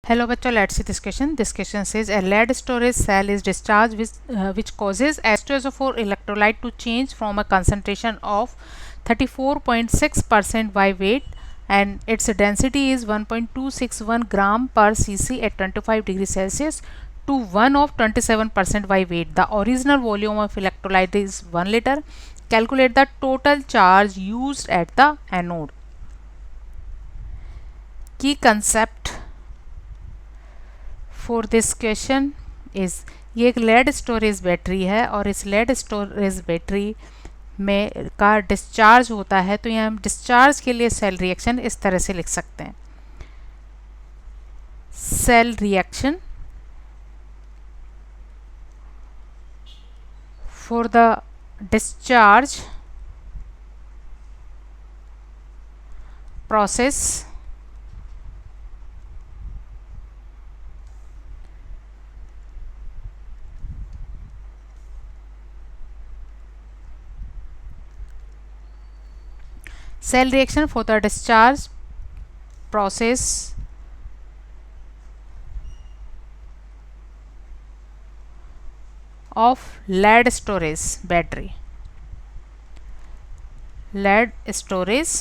Hello bachcho, let's see this question. This question says a lead storage cell is discharged which causes H2SO4 electrolyte to change from a concentration of 34.6% by weight and its density is 1.261 gram per cc at 25 degrees Celsius to 1 of 27% by weight. The original volume of electrolyte is 1 liter. Calculate the total charge used at the anode. Key concept for this question is ये एक lead storage battery है और इस lead storage battery में का discharge होता है, तो यहाँ हम डिस्चार्ज के लिए सेल रिएक्शन इस तरह से लिख सकते हैं. Cell reaction for the discharge process cell reaction for the discharge process of lead storage battery. lead storage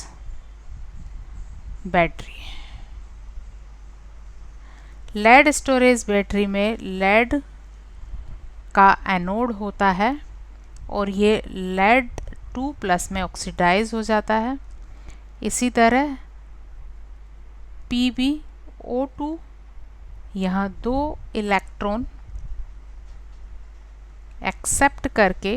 battery. lead storage battery में lead का एनोड होता है और ये lead 2+ में ऑक्सीडाइज हो जाता है. इसी तरह PbO2 यहाँ 2 इलेक्ट्रॉन एक्सेप्ट करके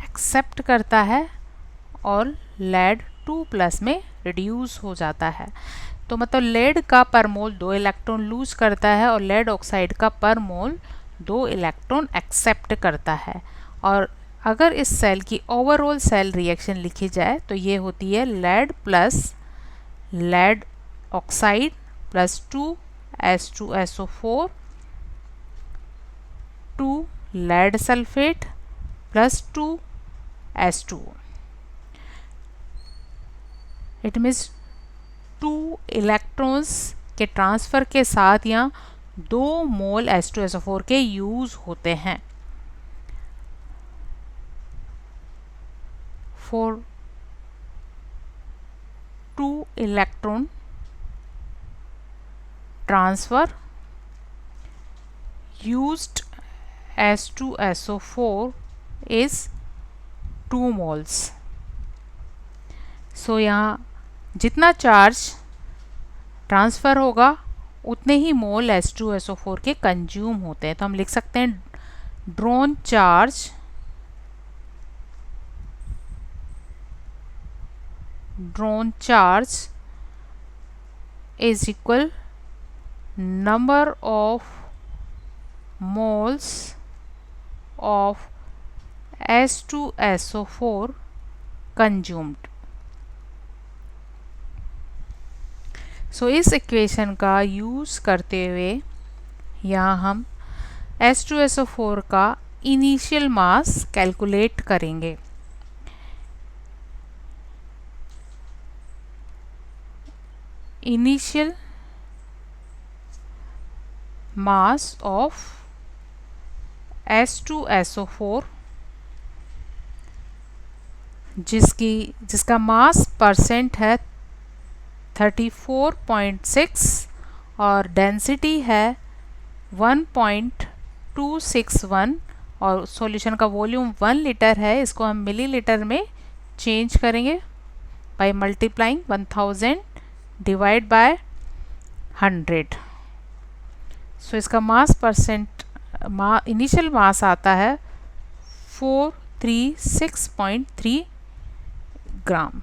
एक्सेप्ट करता है और लेड 2+ में रिड्यूस हो जाता है. तो मतलब लेड का पर मोल 2 इलेक्ट्रॉन लूज करता है और लेड ऑक्साइड का पर मोल 2 इलेक्ट्रॉन एक्सेप्ट करता है. और अगर इस सेल की ओवरऑल सेल रिएक्शन लिखी जाए तो ये होती है lead plus lead oxide plus 2H2SO4 2 lead sulphate plus 2H2O. It means 2 electrons के ट्रांसफ़र के साथ यहाँ 2 मोल H2SO4 के यूज़ होते हैं. For 2 electron transfer used H2SO4 is 2 moles. सो यहाँ जितना चार्ज ट्रांसफ़र होगा उतने ही मोल H2SO4 के कंज्यूम होते हैं. तो हम लिख सकते हैं drawn charge is equal number of moles of H2SO4 consumed. सो इस इक्वेशन का यूज़ करते हुए यहाँ हम H2SO4 का इनिशियल मास कैलकुलेट करेंगे. इनिशियल मास ऑफ H2SO4 जिसका मास परसेंट है 34.6 और डेंसिटी है 1.261 और सॉल्यूशन का वॉल्यूम 1 लीटर है. इसको हम मिलीलीटर में चेंज करेंगे बाय मल्टीप्लाइंग 1000 डिवाइड बाय 100. सो इसका मास परसेंट इनिशियल मास आता है 436.3 ग्राम.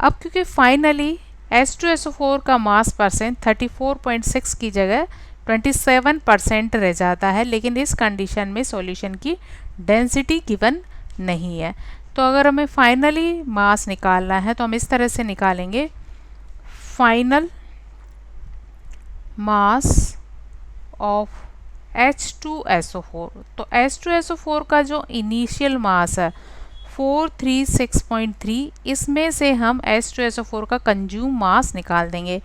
अब क्योंकि फाइनली H2SO4 का मास परसेंट 34.6 की जगह 27% रह जाता है, लेकिन इस कंडीशन में सॉल्यूशन की डेंसिटी गिवन नहीं है. तो अगर हमें फाइनली मास निकालना है तो हम इस तरह से निकालेंगे फाइनल मास ऑफ H2SO4। तो H2SO4 का जो इनिशियल मास है 436.3, इसमें से हम H2SO4 का कंज्यूम मास निकाल देंगे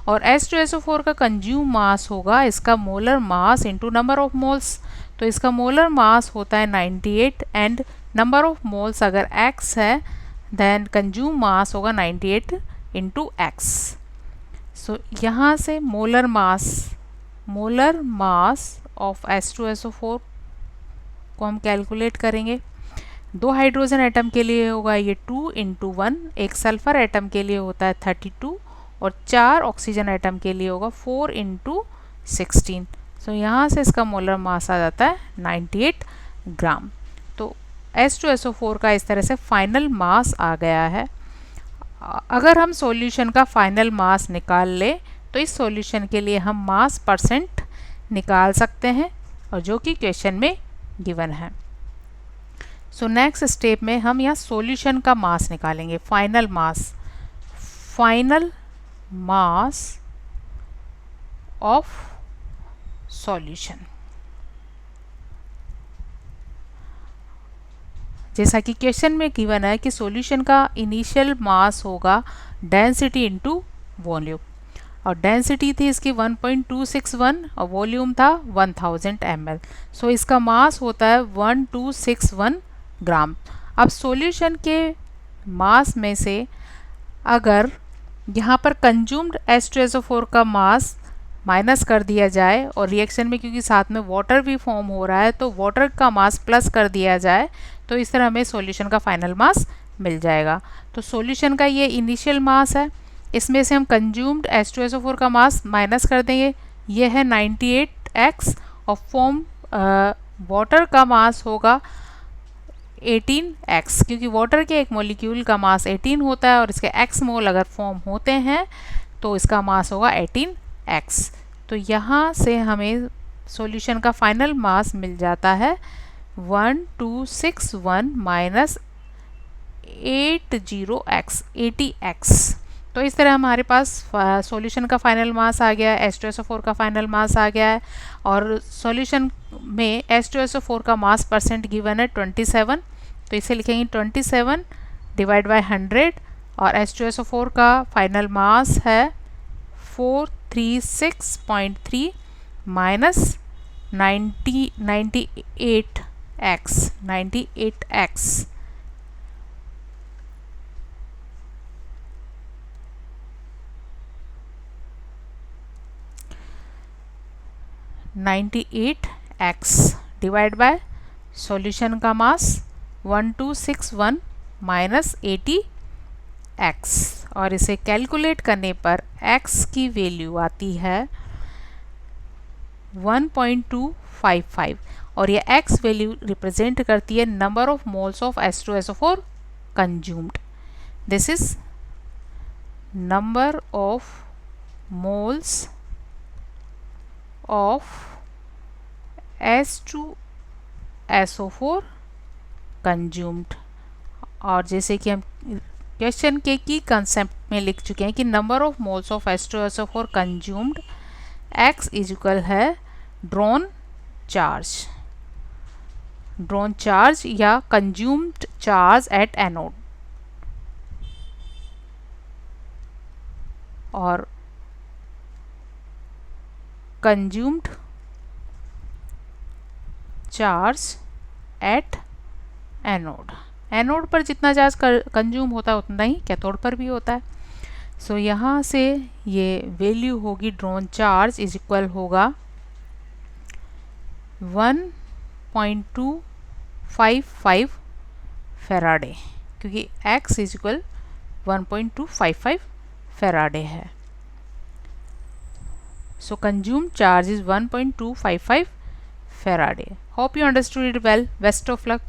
और H2SO4 का कंज्यूम मास होगा इसका molar mass into number of moles. तो इसका मोलर मास होता है 98 एंड नंबर ऑफ मोल्स अगर x है देन कंज्यूम मास होगा 98 इंटू x। सो यहाँ से मोलर मास ऑफ H2SO4 को हम कैलकुलेट करेंगे। 2 हाइड्रोजन एटम के लिए होगा ये 2 इंटू 1, एक सल्फर एटम के लिए होता है 32 और 4 ऑक्सीजन एटम के लिए होगा 4 इंटू 16। सो यहाँ से इसका मोलर मास आ जाता है 98 ग्राम। तो H2SO4 का इस तरह से फाइनल मास आ गया है। अगर हम सॉल्यूशन का फाइनल मास निकाल ले तो इस सॉल्यूशन के लिए हम मास परसेंट निकाल सकते हैं और जो कि क्वेश्चन में गिवन है। सो नेक्स्ट स्टेप में हम यहाँ सॉल्यूशन का मास निकालेंगे, फाइनल मास ऑफ सॉल्यूशन। जैसा कि क्वेश्चन में गिवन है कि सॉल्यूशन का इनिशियल मास होगा डेंसिटी इनटू वॉल्यूम और डेंसिटी थी इसकी 1.261 और वॉल्यूम था 1000 ml। सो इसका मास होता है 1261 ग्राम। अब सॉल्यूशन के मास में से अगर यहाँ पर कंज्यूम्ड H2SO4 का मास माइनस कर दिया जाए और रिएक्शन में क्योंकि साथ में वाटर भी फॉर्म हो रहा है तो वाटर का मास प्लस कर दिया जाए तो इस तरह हमें सॉल्यूशन का फाइनल मास मिल जाएगा। तो सॉल्यूशन का ये इनिशियल मास है, इसमें से हम कंज्यूम्ड H2SO4 का मास माइनस कर देंगे, ये है 98x और फॉर्म वाटर का मास होगा 18x क्योंकि वाटर के एक मॉलिक्यूल का मास 18 होता है और इसके x मोल अगर फॉर्म होते हैं तो इसका मास होगा 18x। तो यहाँ से हमें सॉल्यूशन का फाइनल मास मिल जाता है 1261 माइनस 80x। तो इस तरह हमारे पास सॉल्यूशन का फाइनल मास आ गया है, H2SO4 का फाइनल मास आ गया है और सॉल्यूशन में H2SO4 का मास परसेंट गिवन है 27। तो इसे लिखेंगे 27 डिवाइड बाय 100 और H2SO4 का फाइनल मास है 436.3 minus 98x 98x divide by solution का मास 1261 माइनस 80x और इसे कैलकुलेट करने पर x की वैल्यू आती है 1.255 और ये x वैल्यू रिप्रेजेंट करती है number of moles of H2SO4 consumed. This is number of moles of H2SO4 consumed. और जैसे कि हम क्वेश्चन के की कंसेप्ट में लिख चुके हैं कि number of moles of H2SO4 consumed x is equal है ड्रॉन चार्ज या कंज्यूम्ड चार्ज एट एनोड और कंज्यूम्ड चार्ज एट एनोड पर जितना चार्ज कंज्यूम होता है उतना ही कैथोड पर भी होता है। सो यहाँ से ये वैल्यू होगी ड्रॉन चार्ज इज इक्वल होगा 1.255 फेराडे क्योंकि x इज इक्वल 1.255 फेराडे है। So consumed charge is 1.255 Faraday. Hope you understood it well. Best of luck.